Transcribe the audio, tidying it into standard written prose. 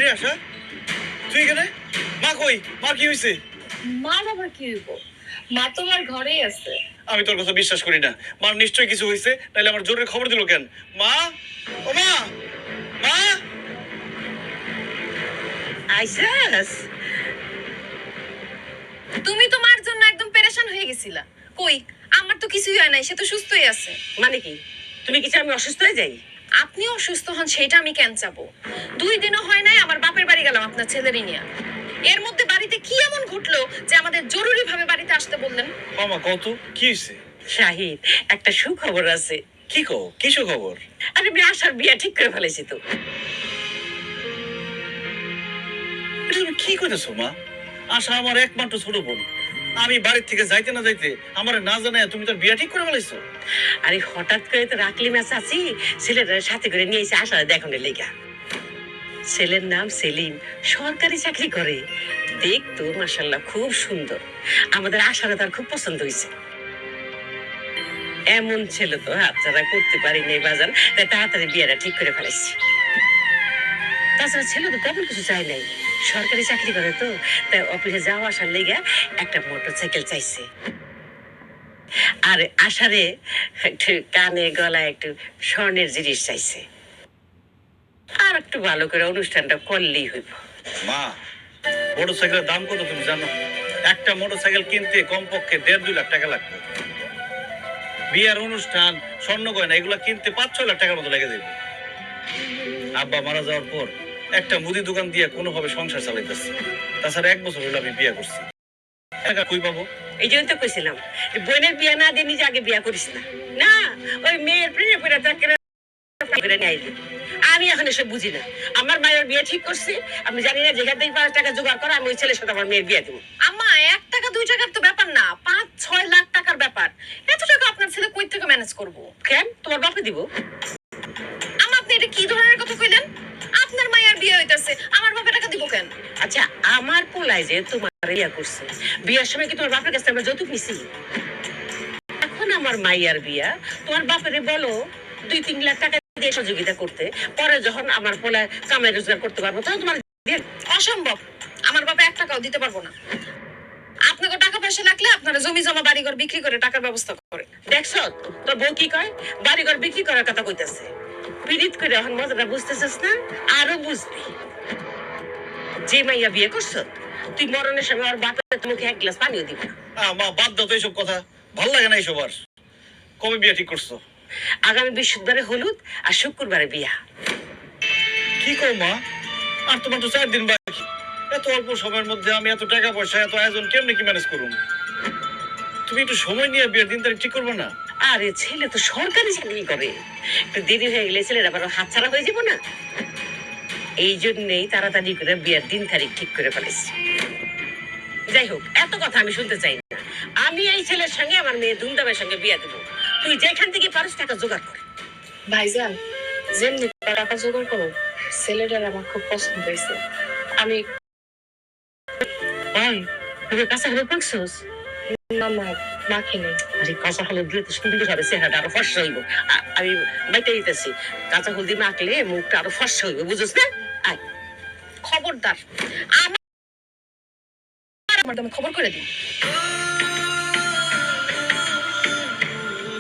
কিরে আশা, তুই এখানে? মা কই? মা কি হয়েছে? মার আবার কি হইব? মা তোমার ঘরেই আছে। আমি তোর কথা বিশ্বাস করি না। মার নিশ্চয়ই কিছু হয়েছে, তাইলে আমার জোরে খবর দিল কেন? মা, ও মা, মা। আইসাস, তুমি তো মার জন্য একদম পেরেশান হয়ে গেছিলা। কই, আমার তো কিছুই হয় নাই, সে তো সুস্থই আছে। মানে কি? তুমি কি চাও আমি অসুস্থ হয়ে যাই? আপনি অসুস্থ হন সেটা আমি কেন চাবো? 2 দিনও হয় নাই আমার বাপের বাড়ি গেলাম আপনার ছেলেরই নিয়ে। এর মধ্যে বাড়িতে কি এমন ঘটলো যে আমাদের জরুরি ভাবে বাড়িতে আসতে বললেন? মামা কত কি হয়েছে? শাহিদ, একটা সুখবর আছে। কি কও? কিসু খবর? আরে আমি আশার বিয়া ঠিক করে ফেলেছি তো। এটা তুমি কি কইতেছো মা? আশা আমার একমাত্র ছোট বোন। আমি বাড়ির থেকে যাইতে না যাইতে আমার না জানায় তুমি তোর বিয়া ঠিক করে ফেলাইছো? আরে হঠাৎ করে তো রাখলি ম্যাচ আছি, ছেলেটার সাথে করে নিয়ে এসে আশা দেখানোর লেগা। ছেলের নাম সেলিম, সরকারি চাকরি করে। দেখতো মাশাল্লাহ খুব সুন্দর। আমাদের আশারা তার খুব পছন্দ হয়েছে। এমন ছেলে তো হাতছাড়া করতে পারিনি বাজান, তাই তাড়াতাড়ি বিয়েটা ঠিক করে ফেলেছি। তাছাড়া ছেলে তো তেমন কিছু চাই নাই, সরকারি চাকরি করে তো, তাই অফিসে যাওয়া আসার লেগে একটা মোটর সাইকেল চাইছে। আর আশারে একটু কানে গলায় একটু স্বর্ণের জিনিস চাইছে। আর একটু ভালো করে অনুষ্ঠানটা করলেই হইব। মা, মোটর সাইকেলের দাম কত তুমি জানো? একটা মোটর সাইকেল কিনতে কমপক্ষে 1.5-2 লাখ টাকা লাগবে। বিয়ের অনুষ্ঠান, স্বর্ণ গয়না এগুলো কিনতে 5-6 লাখ টাকার মতো লেগে যাবে। আব্বা মারা যাওয়ার পর একটা মুদি দোকান দিয়ে কোনোভাবে সংসার চালাইতেছি। তাছাড়া 1 বছর হলো আমি বিয়ে করছি। টাকা কই পাবো? এই জন্য তো কইছিলাম যে বোনের বিয়া না দিয়ে নিজে আগে বিয়া করিস না। না, ওই মেয়ের প্রেমে পড়ে তাকে নিয়ে আইলি। আমি এখন এসব বুঝি না। আমার মায়ের বিয়ে ঠিক করছি, আমি জানি না যেখান থেকে 5 টাকা জোগাড় করা আমি ওই ছেলের সাথে আমার মেয়ের বিয়ে দেবো। আম্মা, 1 টাকা 2 টাকার তো ব্যাপার না, 5-6 লাখ টাকার ব্যাপার। এত টাকা আপনার ছেলে কই থেকে ম্যানেজ করবো? কেন, তোমার বাপে দিব? আম্মা, আপনি এটা কি ধরনের কথা কইলেন? আপনার মায়ের বিয়ে হইতাছে, আমার বাপে টাকা দিব কেন? আচ্ছা, আমার পোলায় যে তোমার বিয়া করছে, বিয়ার সময় কি তোমার বাপের কাছে আমরা যৌতুক নিছি? এখন আমার মাইয়ার বিয়া, তোমার বাপেরে বলো 2-3 লাখ টাকা দিয়ে সহযোগিতা করতে, পরে যখন আমার পোলায় কামাই রোজগার করতে পারবো তখন তোমার দিয়ে। অসম্ভব, আমার বাবা 1 টাকাও দিতে পারবো না। আপনাকে টাকা পয়সা লাগলে আপনারা জমি জমা বাড়িঘর বিক্রি করে টাকার ব্যবস্থা করে। দেখছ তোর বউ কি কয়? বাড়িঘর বিক্রি করার কথা কইতাছে। পীড়িত করে এখন মজাটা বুঝতেছিস না? আরো বুঝবি। যে মাইয়া বিয়ে করছ, তুই মরণের সময় আর বাপের মুখে 1 গ্লাস পানিও দিবি না। মা বাদ দাও তো এইসব কথা, ভাল লাগে না এইসব। আর কবে বিয়ে ঠিক করছো? আগামী বৃহস্পতিবারে হলুদ আর শুক্রবারে বিয়া। কি কও মা? আর তো মাত্র 4 দিন বাকি। এত অল্প সময়ের মধ্যে আমি এত টাকা পয়সা, এত আয়োজন কেমনে কি ম্যানেজ করুম? তুমি একটু সময় নিয়ে বিয়ের দিন তারিখ ঠিক করবে না? আরে ছেলে তো সরকারি চাকরি করে, একটু দেরি হয়ে গেলে ছেলের আবার হাতছাড়া হয়ে যাবো না। এই জন্যই তাড়াতাড়ি করে বিয়ের দিন তারিখ ঠিক করে ফেলেছি। যাই হোক, এত কথা আমি শুনতে চাই না। আমি এই ছেলের সঙ্গে আমার মেয়ে ধুমধামের সঙ্গে বিয়ে দেবো। তুই যেখান থেকে পারিস টাকা জোগাড় কর। ভাইজান, যেমনি টাকা জোগাড় করো, ছেলেটার আমার খুব পছন্দ হয়েছে। আমি তুই কাঁচা হলুদ মাখছস? মামা মাখি নেই। আরে কাঁচা হলুদ দিলে তো সুন্দর হবে, চেহারাটা আরো ফর্সা হইব। আমি বাইতে দিতেছি, কাঁচা হলদি মাখলে মুখটা আরো ফর্সা হইব, বুঝছ না? আয়। খবরদার, আমার দামে খবর করে দিন।